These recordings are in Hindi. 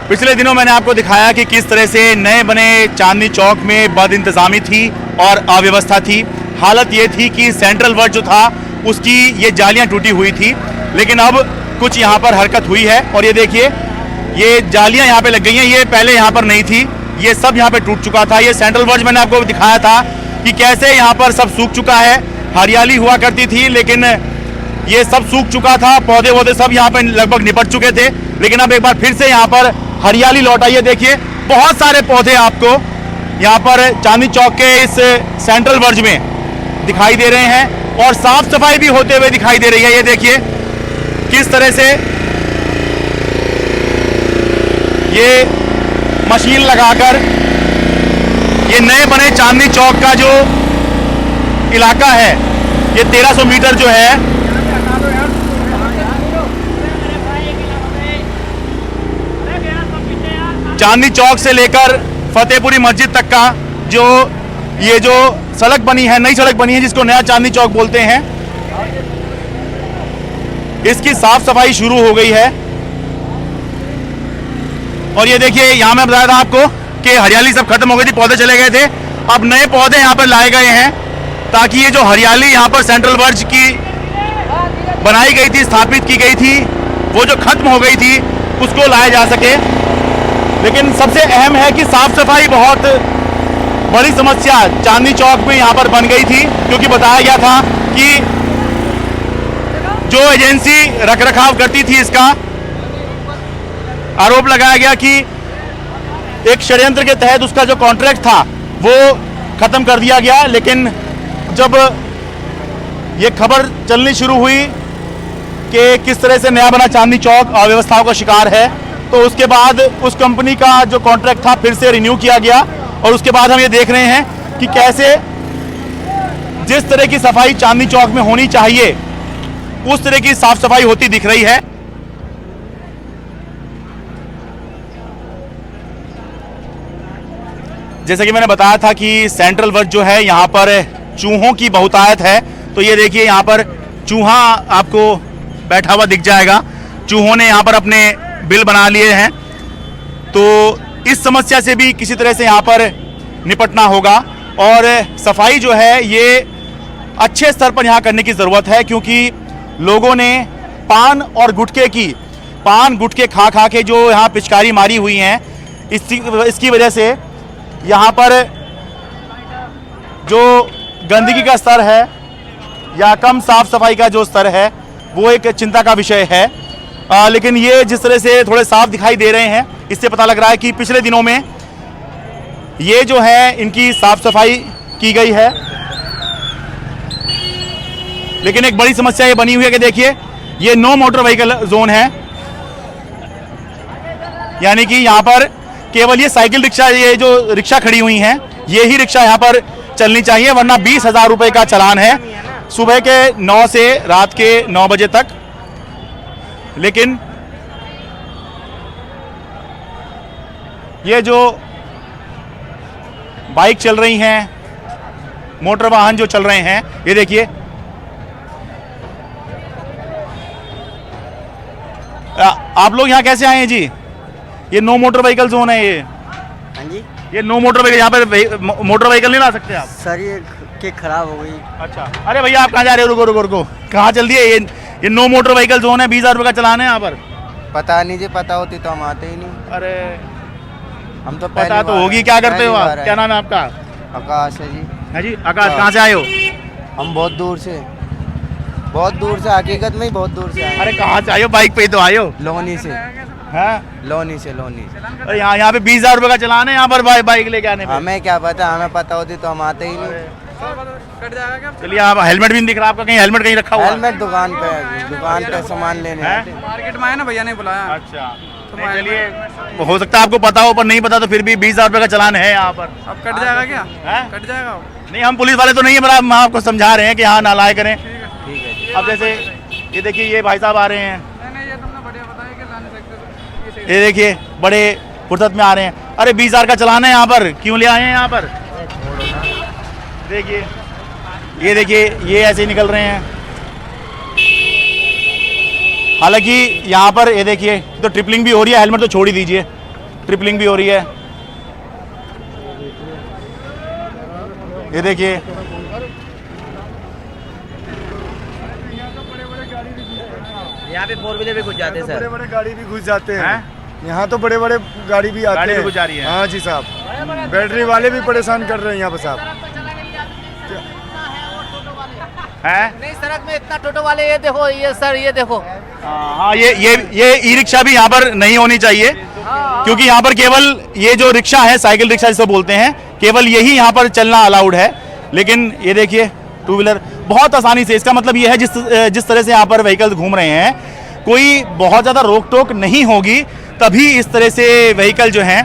पिछले दिनों मैंने आपको दिखाया कि किस तरह से नए बने चांदनी चौक में बदइंतजामी थी और अव्यवस्था थी। हालत ये थी कि सेंट्रल वर्ल्ड जो था उसकी ये जालियां टूटी हुई थी, लेकिन अब कुछ यहाँ पर हरकत हुई है। और ये देखिए, ये जालियां यहाँ पे लग गई हैं, ये पहले यहाँ पर नहीं थी, ये सब यहाँ पे टूट चुका था। ये सेंट्रल वर्ल्ड मैंने आपको दिखाया था कि कैसे यहाँ पर सब सूख चुका है। हरियाली हुआ करती थी, लेकिन ये सब सूख चुका था, पौधे वौधे सब यहाँ पे लगभग निपट चुके थे। लेकिन अब एक बार फिर से यहाँ पर हरियाली लौट आई है। देखिए, बहुत सारे पौधे आपको यहाँ पर चांदनी चौक के इस सेंट्रल वर्ज में दिखाई दे रहे हैं और साफ सफाई भी होते हुए दिखाई दे रही है। ये देखिए किस तरह से ये मशीन लगाकर ये नए बने चांदनी चौक का जो इलाका है, ये 1300 मीटर जो है चांदनी चौक से लेकर फतेहपुरी मस्जिद तक का ये जो सड़क बनी है, नई सड़क बनी है जिसको नया चांदनी चौक बोलते हैं, इसकी साफ सफाई शुरू हो गई है। और ये देखिए, यहां मैं बताया था आपको कि हरियाली सब खत्म हो गई थी, पौधे चले गए थे। अब नए पौधे यहां पर लाए गए हैं ताकि ये जो हरियाली यहां पर सेंट्रल वर्ज की बनाई गई थी, स्थापित की गई थी, वो जो खत्म हो गई थी उसको लाया जा सके। लेकिन सबसे अहम है कि साफ सफाई बहुत बड़ी समस्या चांदनी चौक में यहाँ पर बन गई थी, क्योंकि बताया गया था कि जो एजेंसी रखरखाव करती थी इसका, आरोप लगाया गया कि एक षड्यंत्र के तहत उसका जो कॉन्ट्रैक्ट था वो खत्म कर दिया गया। लेकिन जब ये खबर चलनी शुरू हुई कि किस तरह से नया बना चांदनी चौक अव्यवस्थाओं का शिकार है, तो उसके बाद उस कंपनी का जो कॉन्ट्रैक्ट था फिर से रिन्यू किया गया। और उसके बाद हम ये देख रहे हैं कि कैसे जिस तरह की सफाई चांदनी चौक में होनी चाहिए उस तरह की साफ सफाई होती दिख रही है। जैसे कि मैंने बताया था कि सेंट्रल वर्ज जो है यहाँ पर चूहों की बहुतायत है। तो ये देखिए, यहाँ पर चूहा आपको बैठा हुआ दिख जाएगा। चूहों ने यहाँ पर अपने बिल बना लिए हैं, तो इस समस्या से भी किसी तरह से यहाँ पर निपटना होगा। और सफाई जो है ये अच्छे स्तर पर यहाँ करने की ज़रूरत है, क्योंकि लोगों ने पान गुटखे खा खा के जो यहाँ पिचकारी मारी हुई हैं, इसकी वजह से यहाँ पर जो गंदगी का स्तर है या कम साफ सफाई का जो स्तर है वो एक चिंता का विषय है। लेकिन ये जिस तरह से थोड़े साफ दिखाई दे रहे हैं, इससे पता लग रहा है कि पिछले दिनों में ये जो है इनकी साफ सफाई की गई है। लेकिन एक बड़ी समस्या ये बनी हुई है कि देखिए, ये नो मोटर व्हीकल जोन है, यानी कि यहाँ पर केवल ये साइकिल रिक्शा, ये जो रिक्शा खड़ी हुई हैं, ये ही रिक्शा यहाँ पर चलनी चाहिए, वरना 20,000 रुपये का चालान है सुबह के 9 से रात के 9 बजे तक। लेकिन ये जो बाइक चल रही हैं, मोटर वाहन जो चल रहे हैं, ये देखिए, आप लोग यहाँ कैसे आए हैं जी? ये नो मोटर व्हीकल जोन है ये। हाँ जी, ये नो मोटर व्हीकल, यहाँ पर मोटर व्हीकल नहीं ला सकते आप? सर ये किक खराब हो गई। अच्छा, अरे भैया आप कहाँ जा रहे हो? रुको, कहाँ चल दिए? ये नो मोटर व्हीकल जोन है, 20,000 रुपये का चलान है यहाँ पर। पता नहीं जी, पता होती तो हम आते ही नहीं। अरे हम तो पता तो होगी। क्या करते हो आप? क्या नाम है आपका? आकाश है जी। है जी, आकाश, कहाँ से आए हो? हम बहुत दूर से, हकीकत में ही बहुत दूर से आए। अरे कहाँ से आए हो? बाइक पे ही तो आए हो। लोनी से। हाँ, लोनी से। अरे यहाँ पे 20,000 रुपये का चलान है यहाँ पर बाइक लेके आने पे। हमें क्या पता, हमें पता होती तो हम आते ही नहीं। चलिए, आप हेलमेट भी नहीं दिख रहा आपका, कहीं हेलमेट कहीं रखा हुआ? हेलमेट दुकान पे सामान लेने मार्केट में आए ना, भैया ने बुलाया। अच्छा, चलिए, हो सकता है आपको पता हो, पर नहीं पता तो फिर भी 20,000 रुपये का चलान है यहाँ पर। अब कट जाएगा क्या? कट जाएगा? नहीं, हम पुलिस वाले तो नहीं है, पर हम आपको समझा रहे हैं कि हाँ ना लाए करें। ठीक है। अब जैसे ये देखिए, ये भाई साहब आ रहे हैं, नहीं, ये तुमने बढ़िया बताया कि लाने सकते। ये देखिए बड़े फुर्सत में आ रहे हैं। अरे 20,000 का चलान है यहाँ पर, क्यों ले आए हैं यहाँ पर? देखिए, ये देखिए, ये ऐसे ही निकल रहे हैं। हालांकि यहाँ पर ये देखिए, तो ट्रिपलिंग भी हो रही है, हेलमेट तो छोड़ ही दीजिए। ट्रिपलिंग भी हो रही है। ये देखिए, यहाँ पे 4 व्हीलर भी घुस जाते हैं सर। बड़े बड़े गाड़ी भी घुस जाते हैं। हैं? यहाँ तो बड़े बड़े गाड़ी भी आते गाड़ी भी हैं। घुस जा रही है। हाँ जी साहब, बैटरी वाले भी परेशान कर रहे हैं यहाँ पे साहब। है नहीं, सड़क में इतना टोटो वाले, ये देखो, ये सर, ये देखो। हाँ, ये ई रिक्शा भी यहाँ पर नहीं होनी चाहिए, क्योंकि यहाँ पर केवल ये जो रिक्शा है, साइकिल रिक्शा जिसे बोलते हैं, केवल यही यहाँ पर चलना अलाउड है। लेकिन ये देखिए, टू व्हीलर बहुत आसानी से, इसका मतलब ये है जिस तरह से यहाँ पर व्हीकल घूम रहे हैं, कोई बहुत ज़्यादा रोक टोक नहीं होगी, तभी इस तरह से व्हीकल जो हैं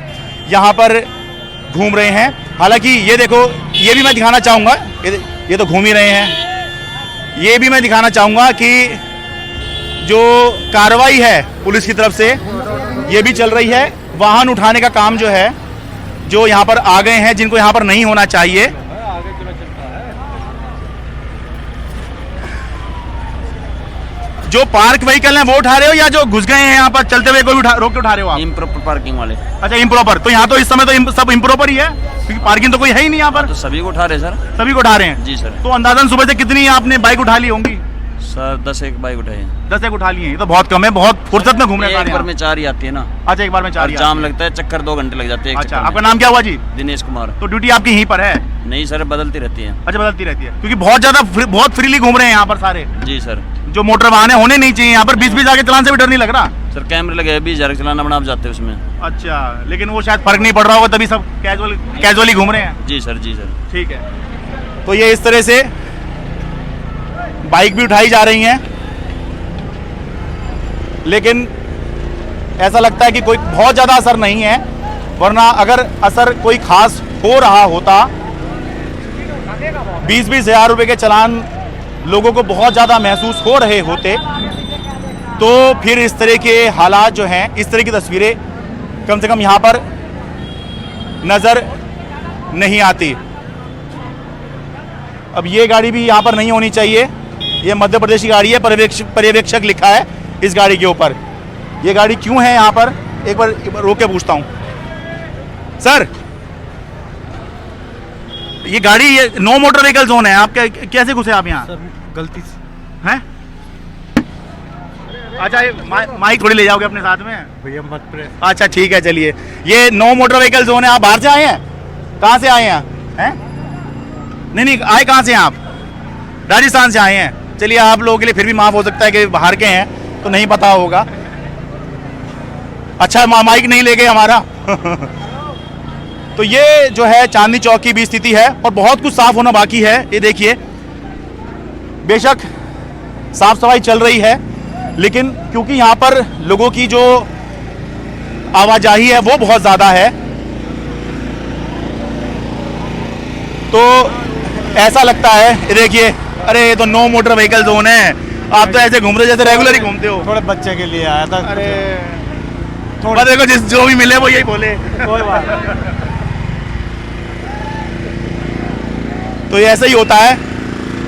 यहाँ पर घूम रहे हैं। हालांकि ये देखो, ये भी मैं दिखाना चाहूँगा, ये तो घूम ही रहे हैं। ये भी मैं दिखाना चाहूँगा कि जो कार्रवाई है पुलिस की तरफ से, ये भी चल रही है। वाहन उठाने का काम जो है, जो यहाँ पर आ गए हैं, जिनको यहाँ पर नहीं होना चाहिए, जो पार्क व्हीकल हैं वो उठा रहे हो, या जो घुस गए हैं यहाँ पर चलते हुए कोई रोक के उठा रहे हो आप? इम्प्रॉपर पार्किंग वाले। अच्छा, इम्प्रॉपर। तो यहाँ तो इस समय तो सब इम्प्रॉपर ही है, क्योंकि पार्किंग तो कोई है ही नहीं यहाँ पर। तो सभी को उठा रहे सर। सभी को उठा रहे हैं जी सर। तो अंदाजन सुबह से कितनी आपने बाइक उठा ली होंगी? सर 10 एक बाइक उठाए हैं। 10 एक उठा लिए हैं। ये तो बहुत कम है, बहुत फुर्सत में घूम रहे हैं एक सारे बार यहाँ। में 4 ही आती है ना। अच्छा, एक बार में 4 और ही जाम आती है। लगता है, चक्कर 2 घंटे लग जाते हैं एक अच्छा, चक्कर आपका में। नाम क्या हुआ जी? दिनेश कुमार। तो ड्यूटी आपकी यहीं पर है? नहीं सर, बदलती रहती है। अच्छा, बदलती रहती है, क्योंकि बहुत ज्यादा बहुत फ्रीली घूम रहे हैं यहाँ पर सारे। जी सर। जो मोटर वाहन होने नहीं चाहिए यहाँ पर, 20-20 आगे चलान से भी डर नहीं लग रहा। सर कैमरे लगे हैं, 20,000 चलाना बना आप जाते हैं उसमें। अच्छा, लेकिन वो शायद फर्क नहीं पड़ रहा होगा, तभी सब कैजुअली घूम रहे हैं। जी सर, जी सर। ठीक है, तो ये इस तरह से बाइक भी उठाई जा रही हैं, लेकिन ऐसा लगता है कि कोई बहुत ज़्यादा असर नहीं है, वरना अगर असर कोई खास हो रहा होता, 20-20 हज़ार रुपये के चलान लोगों को बहुत ज़्यादा महसूस हो रहे होते, तो फिर इस तरह के हालात जो हैं, इस तरह की तस्वीरें कम से कम यहाँ पर नज़र नहीं आती। अब ये गाड़ी भी यहाँ पर नहीं होनी चाहिए। ये मध्य प्रदेश की गाड़ी है, पर्यवेक्षक लिखा है इस गाड़ी के ऊपर। ये गाड़ी क्यों है यहाँ पर, एक बार रोक के पूछता हूँ। सर, ये गाड़ी, ये नो मोटर व्हीकल जोन है, आप कैसे घुसे आप यहाँ? गलती से हैं? अच्छा, ये माइक थोड़ी ले जाओगे अपने साथ में? भैया मत प्रेस। अच्छा ठीक है, चलिए। ये नो मोटर व्हीकल जोन है। आप बाहर से आए हैं? कहाँ से आए हैं? हैं? नहीं, आए कहाँ से हैं आप? राजस्थान से आए हैं। चलिए, आप लोगों के लिए फिर भी माफ हो सकता है कि बाहर के हैं तो नहीं पता होगा। अच्छा, माइक नहीं ले गए हमारा। तो ये जो है चांदनी चौक की भी स्थिति है, और बहुत कुछ साफ होना बाकी है। ये देखिए, बेशक साफ सफाई चल रही है, लेकिन क्योंकि यहाँ पर लोगों की जो आवाजाही है वो बहुत ज़्यादा है, तो ऐसा लगता है। ये देखिए, अरे ये तो नो मोटर व्हीकल जोन है। आप तो ऐसे घूम रहे जैसे रेगुलर ही घूमते हो। थोड़े बच्चे के लिए आया था। अरे थोड़ा देखो, जो भी मिले वो यही बोले। कोई बात। तो ये ऐसा ही होता है,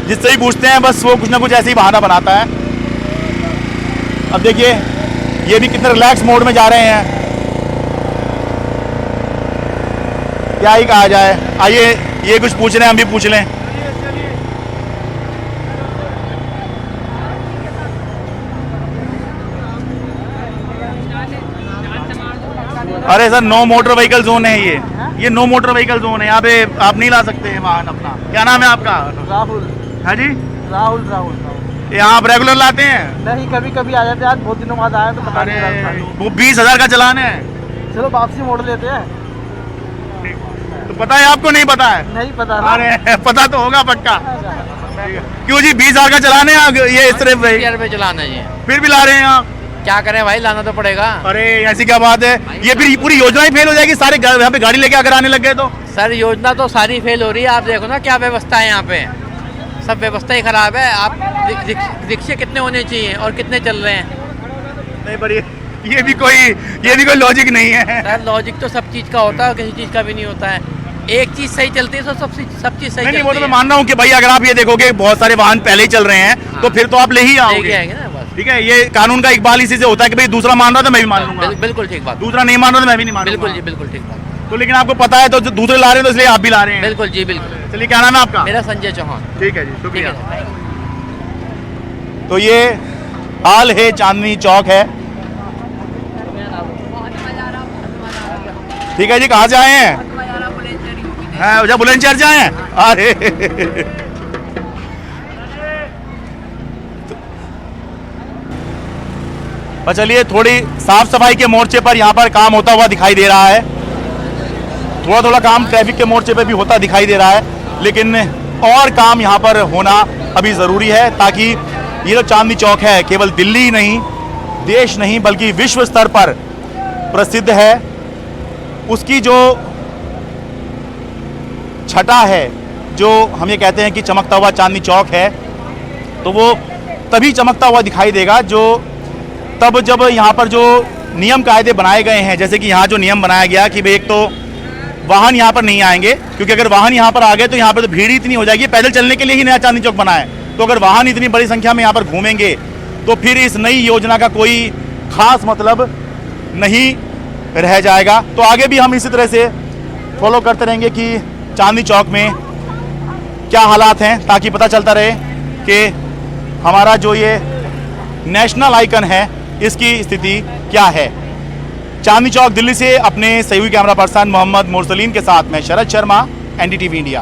जिससे ही पूछते हैं बस वो कुछ ना कुछ ऐसे ही बहाना बनाता है। अब देखिए, ये भी कितने रिलैक्स मोड में जा रहे हैं, क्या ही कहा जाए। आइए, ये कुछ पूछ रहे हैं, हम भी पूछ लें। अरे sir, no motor vehicle zone है ये नो मोटर व्हीकल जोन है। यहाँ पे आप नहीं ला सकते हैं वाहन अपना। क्या नाम है आपका? राहुल। है जी? राहुल। यहाँ आप रेगुलर लाते हैं? नहीं, कभी कभी आ जाते हैं। आज बहुत दिनों बाद आए तो पता अरे नहीं चला। वो 20,000 का चलान है। चलो वापसी मोड़ लेते हैं। तो पता है आपको? नहीं पता है? नहीं पता ना। अरे पता तो होगा पक्का। क्यों जी, 20,000 का चलान है ये इस तरह? यार पे चलाना है, फिर भी ला रहे हैं आप? क्या करें भाई, लाना तो पड़ेगा। अरे ऐसी क्या बात है? ये फिर पूरी योजना ही फेल हो जाएगी, सारे यहाँ पे गाड़ी लेके अगर आने लग गए तो। सर, योजना तो सारी फेल हो रही है। आप देखो ना क्या व्यवस्था है यहाँ पे, सब व्यवस्था ही खराब है। आप रिक्शे कितने होने चाहिए और कितने चल रहे हैं? नहीं, पर ये भी कोई लॉजिक नहीं है। सर, लॉजिक तो सब चीज़ का होता है, किसी चीज़ का भी नहीं होता है। एक चीज़ सही चलती है तो सब चीज़ सही नहीं, वो तो चलती मैं है। मान रहा हूँ कि भाई अगर आप ये देखोगे बहुत सारे वाहन पहले ही चल रहे हैं, तो फिर तो आप ले ही आओगे। लेके आएंगे ना बस। ठीक है, ये कानून का इकबाल इसी से होता है कि भाई दूसरा मान रहा था मैं भी मान लूंगा, बिल्कुल ठीक बात, दूसरा नहीं मान रहा था मैं भी नहीं मानूंगा। बिल्कुल जी, बिल्कुल ठीक बात, तो लेकिन आपको पता है तो जो दूसरे ला रहे हैं तो इसलिए आप भी ला रहे हैं। बिल्कुल जी, बिल्कुल। चलिए, क्या नाम है आपका? मेरा संजय चौहान। ठीक है जी, ठीक शुक्रिया। है। तो ये हाल है चांदनी चौक है। ठीक है जी, कहाँ से आए हैं? हैं बुलंदशहर से आए हैं? अरे पर चलिए, थोड़ी साफ सफाई के मोर्चे पर यहाँ पर काम होता हुआ दिखाई दे रहा है। थोड़ा थोड़ा काम ट्रैफिक के मोर्चे पे भी होता दिखाई दे रहा है, लेकिन और काम यहाँ पर होना अभी ज़रूरी है, ताकि ये जो चांदनी चौक है केवल दिल्ली ही नहीं, देश नहीं बल्कि विश्व स्तर पर प्रसिद्ध है। उसकी जो छटा है, जो हम ये कहते हैं कि चमकता हुआ चांदनी चौक है, तो वो तभी चमकता हुआ दिखाई देगा तब जब यहाँ पर जो नियम कायदे बनाए गए हैं, जैसे कि यहाँ जो नियम बनाया गया कि भाई एक तो वाहन यहाँ पर नहीं आएंगे, क्योंकि अगर वाहन यहाँ पर आ गए तो यहाँ पर तो भीड़ इतनी हो जाएगी। पैदल चलने के लिए ही नया चांदनी चौक बना है, तो अगर वाहन इतनी बड़ी संख्या में यहाँ पर घूमेंगे तो फिर इस नई योजना का कोई खास मतलब नहीं रह जाएगा। तो आगे भी हम इसी तरह से फॉलो करते रहेंगे कि चांदनी चौक में क्या हालात हैं, ताकि पता चलता रहे कि हमारा जो ये नेशनल आइकन है इसकी स्थिति क्या है। चांदनी चौक दिल्ली से अपने सहयोगी कैमरा पर्सन मोहम्मद मुरसलीन के साथ मैं शरद शर्मा, NDTV इंडिया।